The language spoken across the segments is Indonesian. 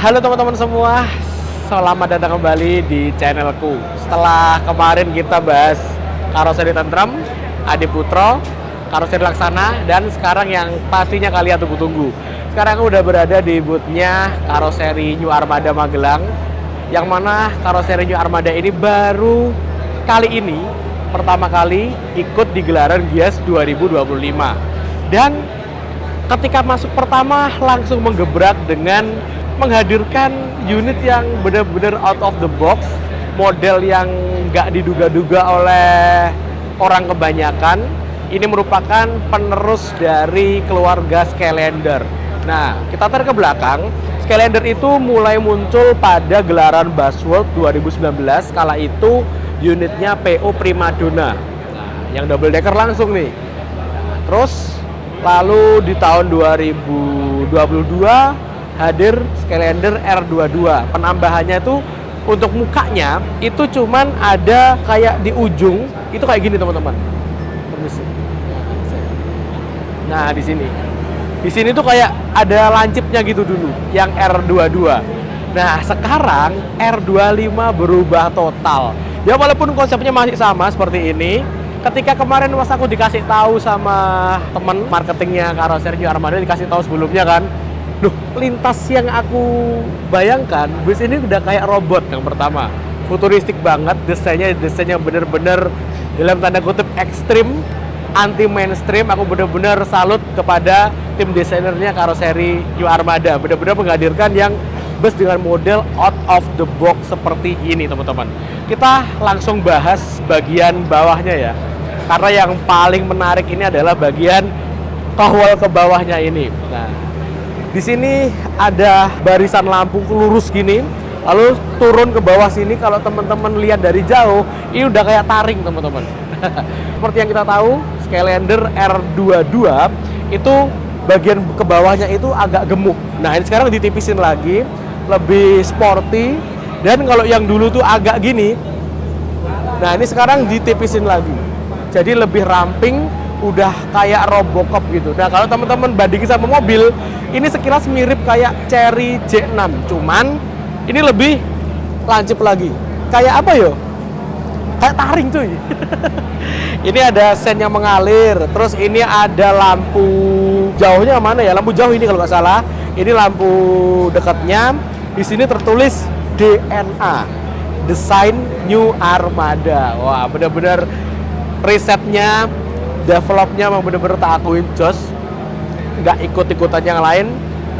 Halo teman-teman semua, selamat datang kembali di channelku. Setelah kemarin kita bahas karoseri Tentrem, Adi Putro, karoseri Laksana, dan sekarang yang pastinya kalian tunggu-tunggu. Sekarang aku udah berada di boothnya karoseri New Armada Magelang, yang mana karoseri New Armada ini baru kali ini pertama kali ikut di gelaran Gias 2025. Dan ketika masuk pertama langsung menggebrak dengan menghadirkan unit yang benar-benar out of the box, model yang nggak diduga-duga oleh orang kebanyakan. Ini merupakan penerus dari keluarga Skylander. Nah, kita tarik ke belakang. Skylander itu mulai muncul pada gelaran Buzzworld 2019. Kala itu unitnya PO Primadona. Nah, yang double decker langsung nih. Nah, terus lalu di tahun 2022 hadir Skylander R22. Penambahannya itu untuk mukanya itu cuman ada kayak di ujung itu kayak gini teman-teman. Permisi. Nah di sini tuh kayak ada lancipnya gitu dulu yang R22. Nah sekarang R25 berubah total. Ya walaupun konsepnya masih sama seperti ini. Ketika kemarin pas aku dikasih tahu sama temen marketingnya karoseri New Armada, dikasih tahu sebelumnya kan, loh, lintas yang aku bayangkan, bus ini udah kayak robot yang pertama. Futuristik banget, desainnya bener-bener dalam tanda kutip ekstrim, anti mainstream. Aku bener-bener salut kepada tim desainernya karoseri New Armada. Bener-bener menghadirkan yang bus dengan model out of the box seperti ini, teman-teman. Kita langsung bahas bagian bawahnya ya. Karena yang paling menarik ini adalah bagian kawal ke bawahnya ini. Nah, di sini ada barisan lampu lurus gini, lalu turun ke bawah sini. Kalau teman-teman lihat dari jauh, ini udah kayak taring teman-teman. Seperti yang kita tahu, Skylander R22 itu bagian ke bawahnya itu agak gemuk. Nah ini sekarang ditipisin lagi, lebih sporty. Dan kalau yang dulu tuh agak gini, nah ini sekarang ditipisin lagi. Jadi lebih ramping, udah kayak Robocop gitu. Nah kalau teman-teman bandingin sama mobil, ini sekilas mirip kayak Chery J6, cuman ini lebih lancip lagi. Kayak apa yo? Kayak taring cuy. Ini ada sen yang mengalir, terus ini ada lampu jauhnya mana ya? Lampu jauh ini kalau nggak salah. Ini lampu dekatnya. Di sini tertulis DNA, Design New Armada. Wah bener-bener risetnya, developnya memang bener-bener tak akuin jos. Nggak ikut-ikutan yang lain,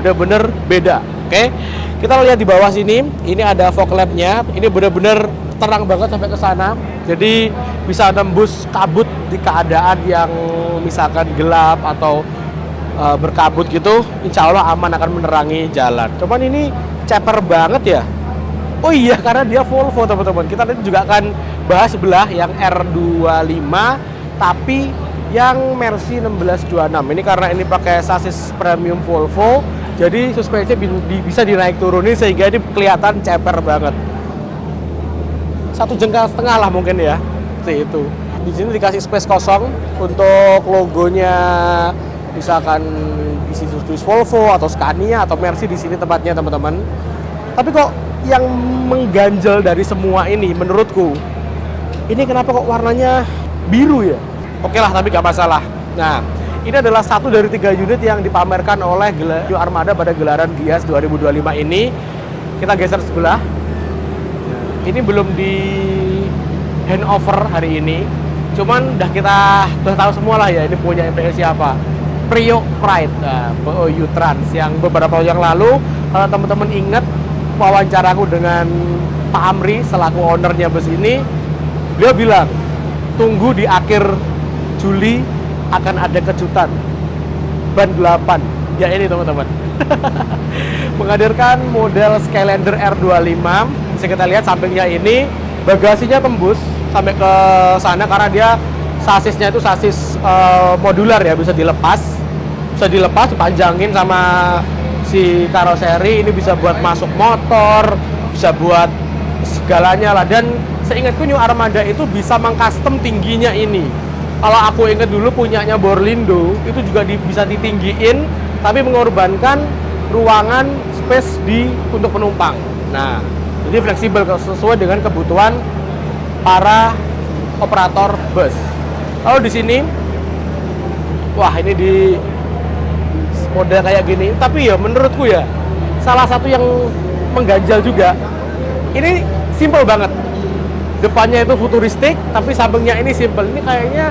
bener-bener beda. Oke, kita lihat di bawah sini, ini ada fog lamp-nya. Ini bener-bener terang banget sampai ke sana. Jadi bisa nembus kabut di keadaan yang misalkan gelap atau berkabut gitu. Insya Allah aman akan menerangi jalan. Cuman ini ceper banget ya. Oh iya, karena dia Volvo teman-teman. Kita nanti juga akan bahas sebelah yang R25, tapi yang Mercy 1626. Ini karena ini pakai sasis premium Volvo, jadi suspensinya bisa dinaik turunin sehingga ini kelihatan ceper banget. 1,5 jengkal lah mungkin ya, seperti itu. Di sini dikasih space kosong untuk logonya, misalkan isi tulis Volvo atau Scania atau Mercy di sini tempatnya teman-teman. Tapi kok yang mengganjal dari semua ini menurutku, ini kenapa kok warnanya biru ya? Oke lah, tapi gak masalah. Nah, ini adalah satu dari 3 unit yang dipamerkan oleh New Armada pada gelaran Gias 2025 ini. Kita geser sebelah. Ini belum di handover hari ini. Cuman udah tahu semua lah ya, ini punya MPS siapa. Prio Pride, POU Trans, yang beberapa tahun yang lalu, kalau teman-teman ingat wawancaraku dengan Pak Amri selaku ownernya bus ini, beliau bilang tunggu di akhir Juli akan ada kejutan ban 8 ya ini teman-teman. Menghadirkan model Skylander R25. Bisa kita lihat sampingnya ini bagasinya tembus sampai ke sana karena dia sasisnya itu sasis modular ya, bisa dilepas dipanjangin sama si karoseri. Ini bisa buat masuk motor, bisa buat segalanya lah. Dan seingatku New Armada itu bisa mengcustom tingginya ini. Kalau aku ingat dulu punyanya Borlindo, itu juga bisa ditinggiin, tapi mengorbankan ruangan space untuk penumpang. Nah, jadi fleksibel sesuai dengan kebutuhan para operator bus. Lalu di sini, wah ini di model kayak gini, tapi ya menurutku ya salah satu yang mengganjal juga. Ini simple banget. Depannya itu futuristik, tapi sampingnya ini simple. Ini kayaknya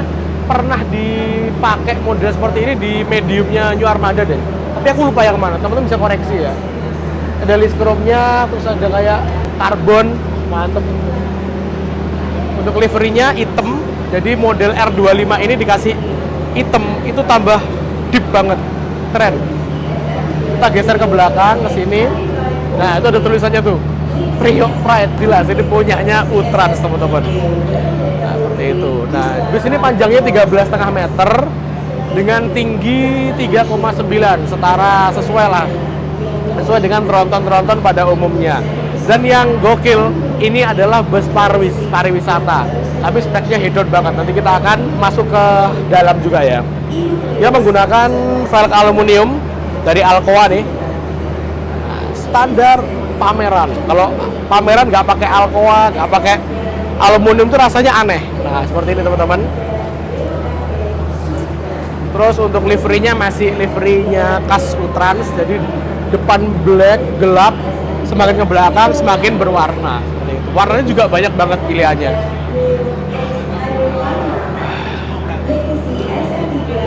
pernah dipakai model seperti ini di mediumnya New Armada deh. Tapi aku lupa yang mana. Teman-teman bisa koreksi ya. Ada list chrome-nya, terus ada kayak karbon, mantep. Untuk liverynya hitam, jadi model R25 ini dikasih hitam, itu tambah deep banget, keren. Kita geser ke belakang, ke sini. Nah, itu ada tulisannya tuh, Priok Pride, jelas ini punyanya Utrans, teman-teman. Nah, seperti itu. Nah, bus ini panjangnya 13,5 meter dengan tinggi 3,9, setara sesuai lah, sesuai dengan tronton-tronton pada umumnya. Dan yang gokil, ini adalah bus pariwisata, tapi speknya hedon banget. Nanti kita akan masuk ke dalam juga ya. Dia menggunakan velg aluminium dari Alcoa nih. Nah, standar pameran. Kalau pameran nggak pakai Alcoa, nggak pakai aluminium tuh rasanya aneh. Nah, seperti ini teman-teman. Terus untuk liverynya masih liverynya khas Utrans, jadi depan black gelap, semakin ke belakang semakin berwarna. Warnanya juga banyak banget pilihannya.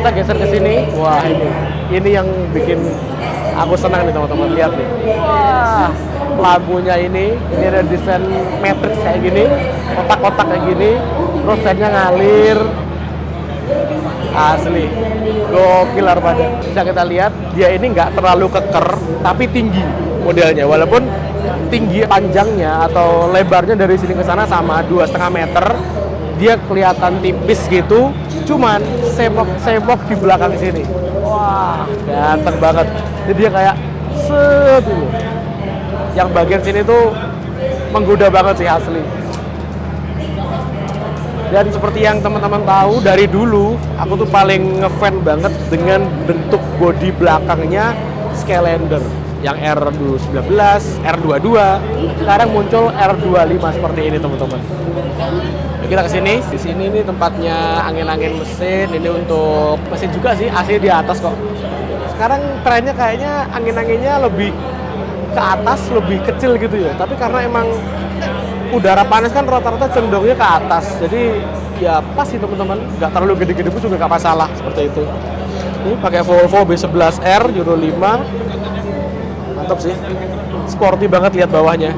Kita geser ke sini. Wah, ini yang bikin aku senang nih teman-teman, lihat nih. Wah, lampunya ini ada desain matrix kayak gini, kotak-kotak kayak gini, terus setnya ngalir. Asli, gokil Armada. Bisa kita lihat, dia ini nggak terlalu keker, tapi tinggi modelnya. Walaupun tinggi panjangnya atau lebarnya dari sini ke sana sama 2,5 meter, dia kelihatan tipis gitu. Cuman semok di belakang sini, wah, ganteng banget. Jadi dia kayak set gitu. Yang bagian sini tuh menggoda banget sih asli. Dan seperti yang teman-teman tahu dari dulu, aku tuh paling ngefan banget dengan bentuk bodi belakangnya Skylander yang R19, R22, sekarang muncul R25 seperti ini teman-teman. Kita ke sini. Di sini nih tempatnya angin-angin mesin. Ini untuk mesin juga sih, AC di atas kok. Sekarang trennya kayaknya angin-anginnya lebih ke atas, lebih kecil gitu ya. Tapi karena emang udara panas kan rata-rata cenderungnya ke atas, jadi ya pas sih teman-teman, nggak terlalu gede-gede pun juga nggak masalah seperti itu. Ini pakai Volvo B11R Euro 5, mantap sih, sporty banget, lihat bawahnya.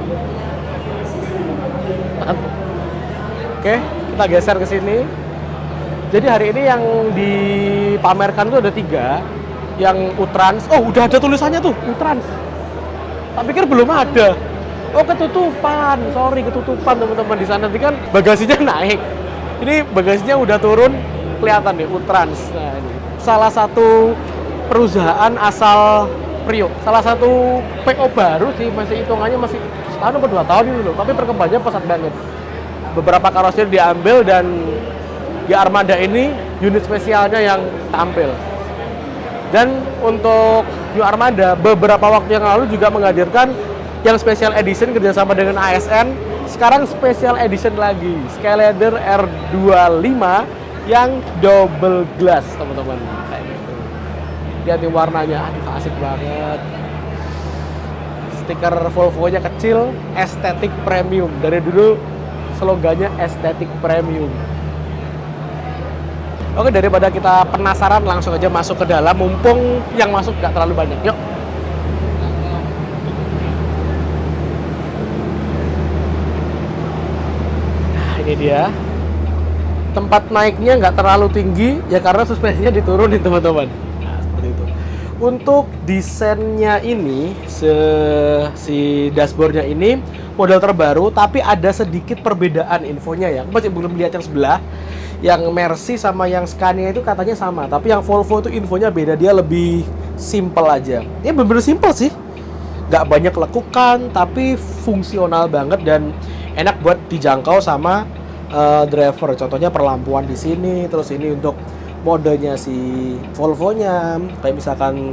Oke, kita geser ke sini. Jadi hari ini yang dipamerkan itu ada 3, yang Utrans. Oh, udah ada tulisannya tuh, Utrans. Tak pikir belum ada. Oh, ketutupan, sorry, ketutupan teman-teman di sana. Nanti kan bagasinya naik. Ini bagasinya udah turun, kelihatan deh Utrans. Nah, ini salah satu perusahaan asal Priok, salah satu PO baru sih, masih hitungannya masih setahun atau 2 tahun ini loh. Tapi perkembangannya pesat banget. Beberapa karoseri diambil dan di Armada ini unit spesialnya yang tampil. Dan untuk New Armada beberapa waktu yang lalu juga menghadirkan yang special edition kerjasama dengan ASN. Sekarang special edition lagi, Skylander R25 yang double glass teman-teman. Kayak gitu. Lihat nih warnanya, aduh asik banget. Stiker Volvo-nya kecil, estetik premium. Dari dulu slogannya estetik premium. Oke, daripada kita penasaran, langsung aja masuk ke dalam. Mumpung yang masuk nggak terlalu banyak. Yuk. Ini dia, tempat naiknya nggak terlalu tinggi ya karena suspensinya diturunin teman-teman. Nah, seperti itu. Untuk desainnya ini, si dashboardnya ini model terbaru, tapi ada sedikit perbedaan infonya ya. Aku masih belum lihat yang sebelah. Yang Mercy sama yang Scania itu katanya sama, tapi yang Volvo itu infonya beda, dia lebih simple aja. Ini bener-bener simple sih, nggak banyak lekukan, tapi fungsional banget dan enak buat dijangkau sama driver. Contohnya perlampuan di sini, terus ini untuk modenya si Volvo-nya, kayak misalkan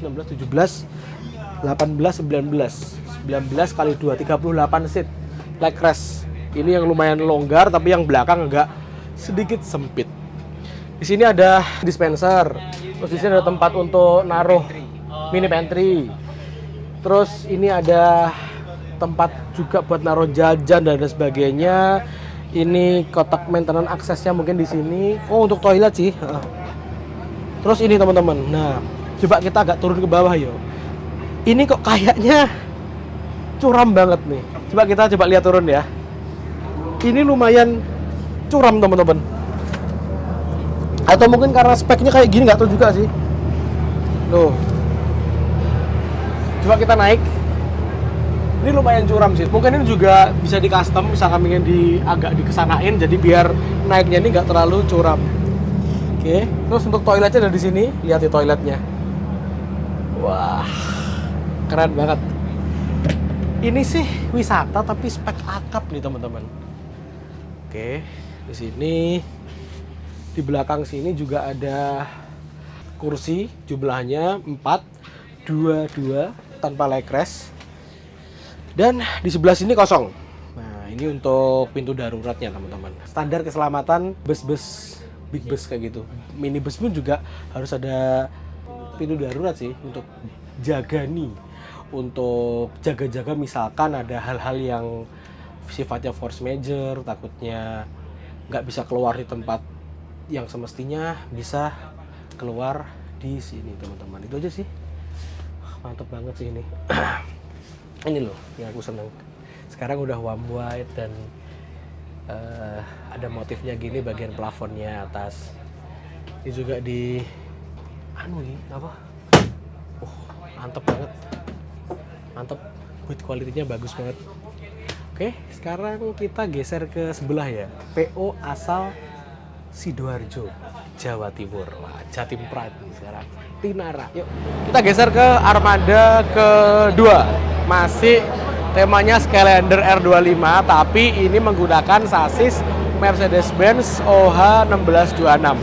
15, 16, 17, 18, 19 kali 2, 38 seat legrest. Ini yang lumayan longgar, tapi yang belakang agak sedikit sempit. Di sini ada dispenser, terus di sini ada tempat untuk naruh mini pantry. Terus ini ada tempat juga buat naruh jajan dan sebagainya. Ini kotak maintenance aksesnya mungkin di sini. Oh, untuk toilet sih. Terus ini teman-teman. Nah, coba kita agak turun ke bawah yuk. Ini kok kayaknya curam banget nih. Coba lihat turun ya. Ini lumayan curam teman-teman. Atau mungkin karena speknya kayak gini, nggak tahu juga sih. Loh. Coba kita naik. Ini lumayan curam sih. Mungkin ini juga bisa di custom, misalkan ingin agak dikesanain, jadi biar naiknya ini nggak terlalu curam. Oke. Terus untuk toiletnya ada di sini. Lihat di toiletnya. Wah, keren banget. Ini sih wisata tapi spek akap nih teman-teman. Oke, di sini di belakang sini juga ada kursi, jumlahnya 4, 2 tanpa legrest. Dan di sebelah sini kosong. Nah, ini untuk pintu daruratnya teman-teman. Standar keselamatan bus-bus, big bus kayak gitu. Mini bus pun juga harus ada pintu darurat sih untuk jaga nih. Untuk jaga-jaga misalkan ada hal-hal yang sifatnya force major, takutnya nggak bisa keluar di tempat yang semestinya, bisa keluar di sini teman-teman. Itu aja sih. Mantap banget sih ini. Ini loh yang aku seneng. Sekarang udah warm white dan ada motifnya gini bagian plafonnya atas. Ini juga di anu nih apa? Mantep banget. Mantep. Build quality-nya bagus banget. Oke, sekarang kita geser ke sebelah ya. PO asal Sidoarjo, Jawa Timur. Wah, Jatim Pride sekarang. Tinara. Yuk, kita geser ke armada kedua. Masih temanya Skylander R25, tapi ini menggunakan sasis Mercedes-Benz OH1626.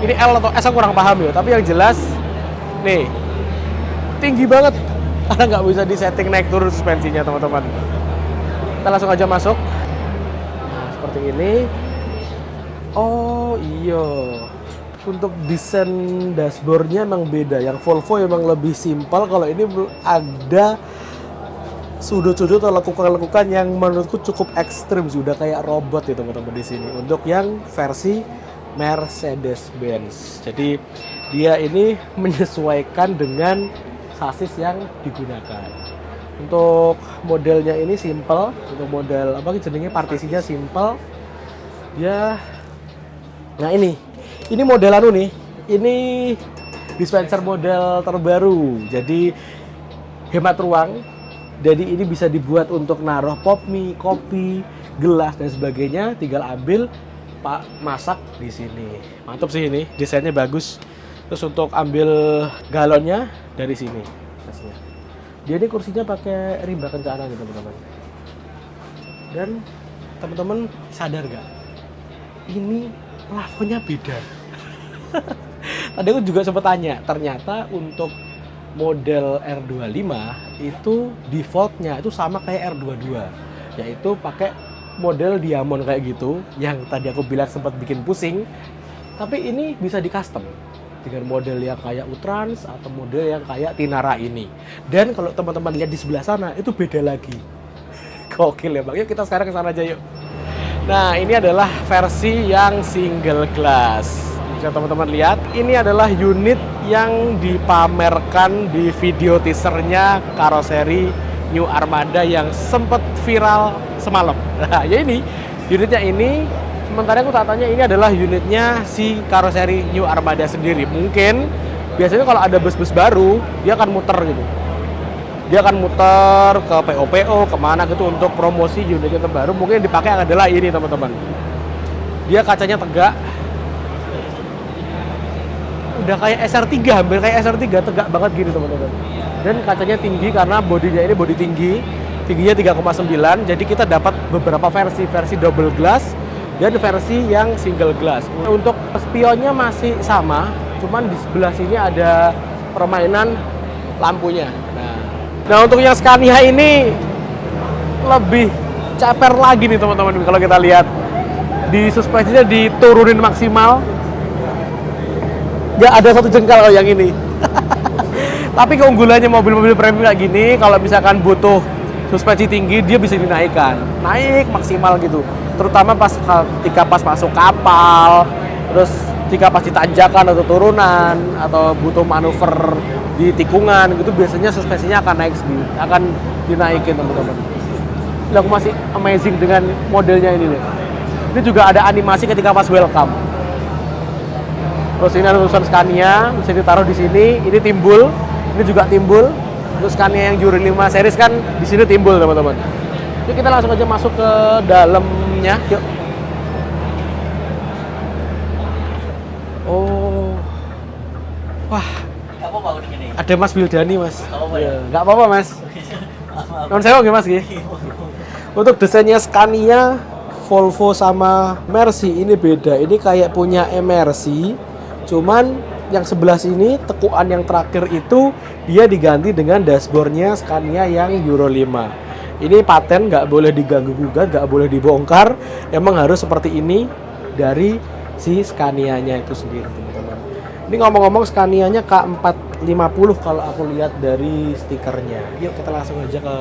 Ini L atau S aku kurang paham ya, tapi yang jelas nih tinggi banget karena nggak bisa disetting naik turun suspensinya teman-teman. Kita langsung aja masuk. Nah, seperti ini. Oh iya, untuk desain dashboardnya emang beda. Yang Volvo emang lebih simpel. Kalau ini ada sudut-sudut atau lekukan-lekukan yang menurutku cukup ekstrim, sudah kayak robot ya teman-teman di sini. Untuk yang versi Mercedes-Benz. Jadi dia ini menyesuaikan dengan sasis yang digunakan. Untuk modelnya ini simple. Untuk model apa jenisnya, partisinya simple. Dia, nah ini model anu nih, Ini dispenser model terbaru, jadi hemat ruang. Jadi ini bisa dibuat untuk naruh pop mie, kopi, gelas dan sebagainya. Tinggal ambil, Pak, masak di sini. Mantap sih ini, desainnya bagus. Terus untuk ambil galonnya dari sini. Dia ini kursinya pakai rimba kencana gitu teman-teman. Dan teman-teman sadar gak? Ini plafonnya beda. Tadi aku juga sempat tanya, ternyata untuk model R25 itu defaultnya itu sama kayak R22, yaitu pakai model diamond kayak gitu, yang tadi aku bilang sempat bikin pusing. Tapi ini bisa di custom dengan model yang kayak Utrans atau model yang kayak Tinara ini. Dan kalau teman-teman lihat di sebelah sana itu beda lagi. Gokil ya Bang. Yuk kita sekarang ke sana aja yuk. Nah, ini adalah versi yang single glass. Bisa teman-teman lihat, ini adalah unit yang dipamerkan di video teasernya karoseri New Armada yang sempat viral semalam. Nah, ya ini, unitnya ini. Sementara aku tak tanya, ini adalah unitnya si karoseri New Armada sendiri. Mungkin, biasanya kalau ada bus-bus baru, dia akan muter gitu. Dia akan muter ke PO-PO, kemana gitu untuk promosi unitnya terbaru. Mungkin yang dipakai adalah ini teman-teman. Dia kacanya tegak. Udah kayak SR3, hampir kayak SR3, tegak banget gini teman-teman. Dan kacanya tinggi karena bodinya ini bodi tinggi, tingginya 3,9. Jadi kita dapat beberapa versi double glass dan versi yang single glass. Untuk spionnya masih sama, cuman di sebelah sini ada permainan lampunya. Nah untuk yang Scania ini lebih ceper lagi nih teman-teman. Kalau kita lihat di suspensinya diturunin maksimal. Ya ada 1 jengkal kalau yang ini. Tapi keunggulannya mobil-mobil premium kayak gini, kalau misalkan butuh suspensi tinggi, dia bisa dinaikkan, naik maksimal gitu. Terutama ketika pas masuk kapal, terus ketika pas di tanjakan atau turunan, atau butuh manuver di tikungan gitu, biasanya suspensinya akan dinaikin teman-teman. Aku masih amazing dengan modelnya ini nih. Ini juga ada animasi ketika pas welcome. Terus ini ada tulisan Scania, bisa ditaruh di sini. Ini timbul, ini juga timbul. Terus Scania yang Euro 5 series kan di sini timbul teman-teman. Yuk kita langsung aja masuk ke dalamnya. Yuk. Oh, wah. Ada Mas Wildani Mas. Nggak apa-apa Mas. Non sewa gimana Mas? Untuk desainnya Scania, Volvo sama Mercy ini beda. Ini kayak punya MRC. Cuman yang sebelah sini, tekuan yang terakhir itu dia diganti dengan dashboardnya Scania yang Euro 5. Ini paten, nggak boleh diganggu-gugat, nggak boleh dibongkar. Emang harus seperti ini dari si Scania-nya itu sendiri, teman-teman. Ini ngomong-ngomong Scania-nya K450 kalau aku lihat dari stikernya. Yuk kita langsung aja ke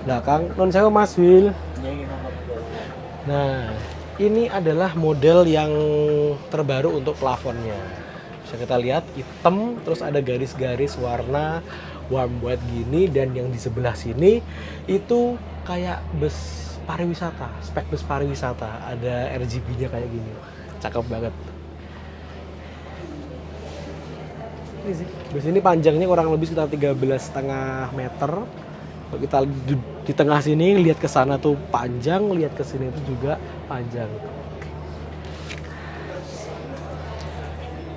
belakang. Non sewa Mas Wil. Nah, ini adalah model yang terbaru untuk plafonnya. Bisa kita lihat hitam, terus ada garis-garis warna warm white gini, dan yang di sebelah sini itu kayak bus pariwisata, spek bus pariwisata, ada RGB-nya kayak gini. Cakep banget. Ini sih, bus ini panjangnya kurang lebih sekitar 13,5 meter. Kalau kita di tengah sini lihat ke sana tuh panjang, lihat ke sini itu juga panjang.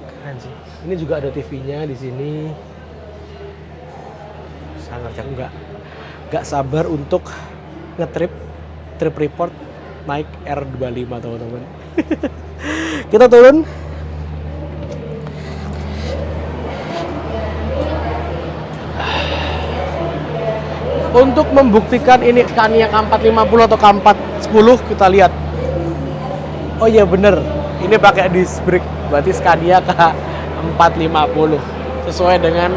Keren sih. Ini juga ada TV-nya di sini. Sangat aku nggak sabar untuk trip report naik R25 teman-teman. Kita turun. Untuk membuktikan ini Scania K450 atau K410, kita lihat. Oh iya bener, ini pakai disc brake, berarti Scania K450 sesuai dengan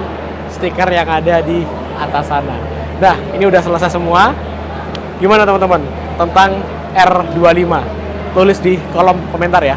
stiker yang ada di atas sana. Nah, ini udah selesai semua. Gimana teman-teman tentang R25? Tulis di kolom komentar ya.